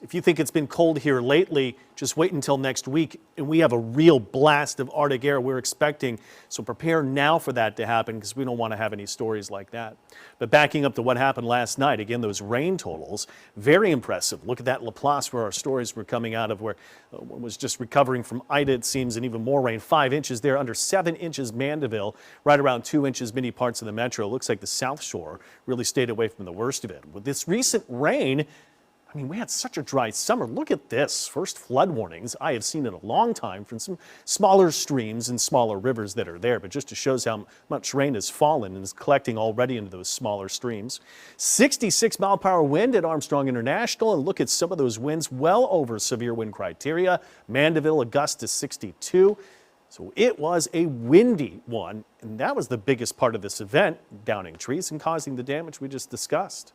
If you think it's been cold here lately, just wait until next week and we have a real blast of Arctic air we're expecting. So prepare now for that to happen because we don't want to have any stories like that. But backing up to what happened last night, again, those rain totals, very impressive. Look at that Laplace where our stories were coming out of, where was just recovering from Ida, it seems, and even more rain. 5 inches there, under 7 inches Mandeville, right around 2 inches many parts of the metro. It looks like the South Shore really stayed away from the worst of it. With this recent rain, I mean, we had such a dry summer. Look at this. First flood warnings I have seen in a long time from some smaller streams and smaller rivers that are there, but just to show how much rain has fallen and is collecting already into those smaller streams. 66-mile-per-hour wind at Armstrong International, and look at some of those winds well over severe wind criteria. Mandeville, a gust to 62. So it was a windy one, and that was the biggest part of this event, downing trees and causing the damage we just discussed.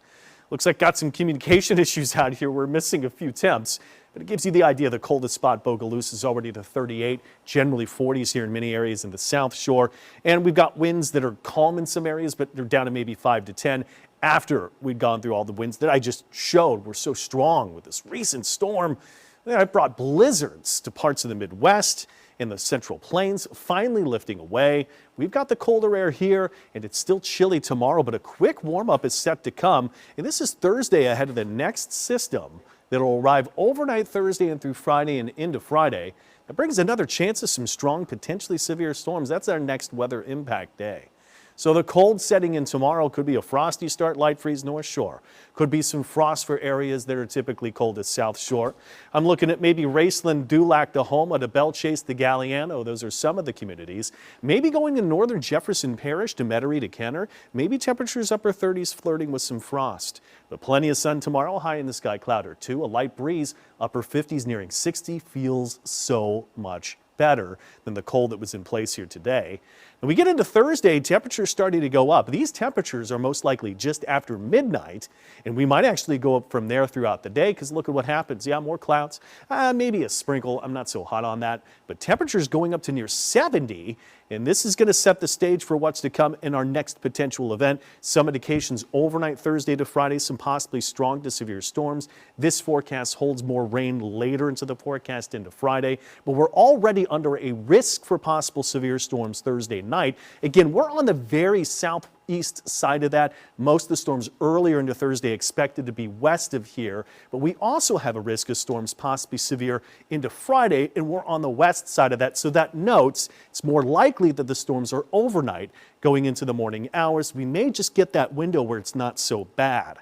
Looks like got some communication issues out here. We're missing a few temps, but it gives you the idea. The coldest spot, Bogalusa, is already to 38, generally 40s here in many areas in the South Shore. And we've got winds that are calm in some areas, but they're down to maybe 5 to 10 after we'd gone through all the winds that I just showed were so strong with this recent storm. I brought blizzards to parts of the Midwest in the Central Plains, finally lifting away. We've got the colder air here, and it's still chilly tomorrow, but a quick warm-up is set to come. And this is Thursday ahead of the next system that will arrive overnight Thursday and through Friday and into Friday. That brings another chance of some strong, potentially severe storms. That's our next weather impact day. So the cold setting in tomorrow could be a frosty start, light freeze North Shore. Could be some frost for areas that are typically coldest South Shore. I'm looking at maybe Raceland, Dulac, Tahoma, to Belle Chase, to Galliano. Those are some of the communities. Maybe going to northern Jefferson Parish, to Metairie, to Kenner. Maybe temperatures upper 30s flirting with some frost. But plenty of sun tomorrow, high in the sky cloud or two. A light breeze, upper 50s nearing 60, feels so much better than the cold that was in place here today. When we get into Thursday, temperatures starting to go up. These temperatures are most likely just after midnight, and we might actually go up from there throughout the day because look at what happens. Yeah, more clouds, maybe a sprinkle. I'm not so hot on that, but temperatures going up to near 70, and this is going to set the stage for what's to come in our next potential event. Some indications overnight Thursday to Friday, some possibly strong to severe storms. This forecast holds more rain later into the forecast into Friday, but we're already under a risk for possible severe storms Thursday night. Again, we're on the very southeast side of that. Most of the storms earlier into Thursday expected to be west of here, but we also have a risk of storms possibly severe into Friday, and we're on the west side of that. So that notes it's more likely that the storms are overnight going into the morning hours. We may just get that window where it's not so bad.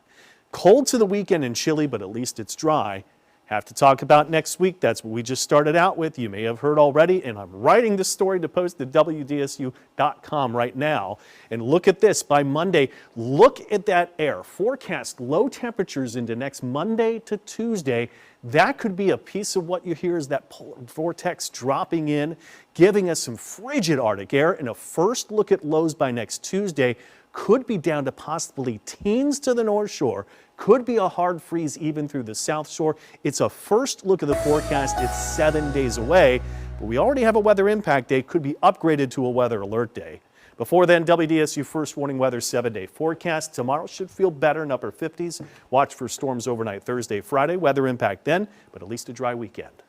Cold to the weekend and chilly, but at least it's dry. Have to talk about next week. That's what we just started out with. You may have heard already, and I'm writing this story to post at WDSU.com right now. And look at this. By Monday, look at that air. Forecast low temperatures into next Monday to Tuesday. That could be a piece of what you hear is that polar vortex dropping in, giving us some frigid Arctic air. And a first look at lows by next Tuesday could be down to possibly teens to the North Shore. Could be a hard freeze even through the South Shore. It's a first look at the forecast. It's 7 days away, but we already have a weather impact day. Could be upgraded to a weather alert day. Before then, WDSU First Warning Weather 7-day forecast. Tomorrow should feel better in upper 50s. Watch for storms overnight Thursday, Friday. Weather impact then, but at least a dry weekend.